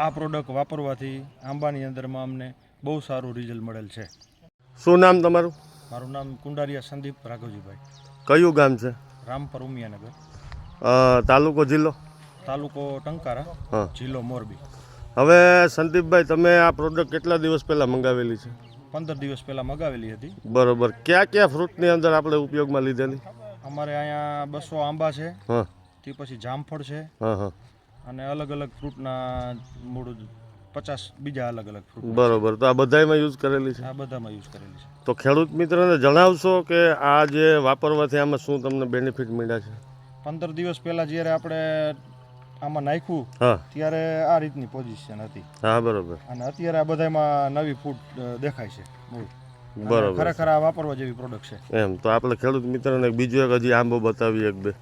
આ પ્રોડક્ટ વાપરવાથી આંબાની અંદરમાં અમને બહુ સારું રિઝલ્ટ મળેલ છે. શું નામ તમારું? મારું નામ કુંડારિયા સંદીપ રાઘવજીભાઈ. કયું ગામ છે? રામપર ઉમિયાનગર. તાલુકો જિલ્લો? તાલુકો ટંકારા, હા. જિલ્લો મોરબી. હવે સંદીપભાઈ, તમે આ પ્રોડક્ટ કેટલા દિવસ પહેલાં મંગાવેલી છે? 15 દિવસ પહેલાં મગાવેલી હતી. બરોબર. કયા કયા ફ્રૂટની અંદર આપણે ઉપયોગમાં લીધેલી? અમારે અહીંયા 200 આંબા છે, હા તે પછી જામફળ છે, હા હા. અને અલગ અલગ ફ્રૂટના મૂળ 50 બીજા અલગ અલગ ફ્રૂટ. બરોબર. તો આ બધામાં યુઝ કરેલી છે? આ બધામાં યુઝ કરેલી છે. તો ખેડૂત મિત્રોને જણાવશો કે આ જે વાપરવાથી આમાં શું તમને બેનિફિટ મળ્યા છે? 15 દિવસ પહેલાં જ્યારે આપણે આમાં નાખ્યું હા ત્યારે આ રીતની પોઝિશન હતી, હા. બરોબર. અને અત્યારે આ બધામાં નવી ફૂટ દેખાય છે મૂળ. બરોબર. ખરેખર આ વાપરવા જેવી પ્રોડક્ટ છે. એમ તો આપણે ખેડૂત મિત્રોને બીજો એક હજી આંબો બતાવી એક બે.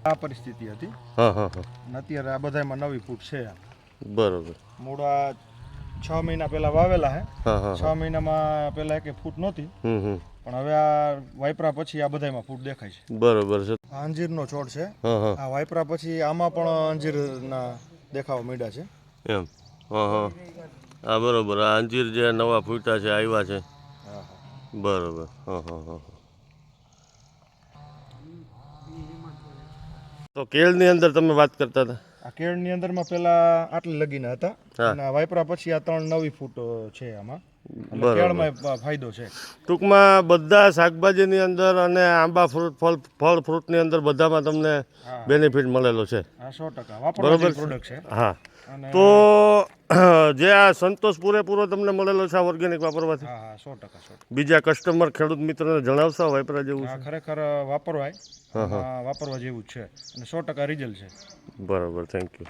આ પરિસ્થિતિ હતી, હા હા હા. અને અત્યારે આ બધામાં નવી ફૂટ છે. બરોબર. મૂળા 6 મહિના પહેલાં વાવેલા છે. હા હા 6 મહિનામાં પહેલાં એક ફૂટ નહોતી, પણ હવે આ વાયપરા પછી આ બધામાં ફૂટ દેખાય છે. બરોબર છે. આ અંજીરનો છોડ છે. હા હા. આ વાયપરા પછી આમાં પણ અંજીરના દેખાવા માંડ્યા છે. એમ. હા હા. હા બરોબર. આ અંજીર જે નવા ફૂટા છે, આવ્યા છે. હા. બરોબર. હા હા હા. તો કેળની અંદર તમે વાત કરતા હતા? આ કેળની અંદરમાં પહેલાં આટલી લગીને હતા, હા. અને વાયપરા પછી આ 3 નવી ફૂટ છે આમાં. એટલે બરોબર. કેળમાં ફાયદો છે. ટૂંકમાં બધા શાકભાજીની અંદર અને આંબા ફળ ફ્રૂટની અંદર બધામાં તમને હા. બેનિફિટ મળેલો છે. આ 100% વાપરવા બરોબર જેવી છે. પ્રોડક્ટ છે. હા. અને તો જે આ સંતોષ પૂરેપૂરો તમને મળેલો છે આ ઓર્ગેનિક વાપરવાથી? હા હા 100%. બીજા કસ્ટમર ખેડૂત મિત્રોને જણાવશો વાપરા જેવું આ છે? ખરેખર વાપરવાય, વાપરવા જેવું જ છે, અને 100% રિઝલ્ટ છે. બરાબર. Thank you.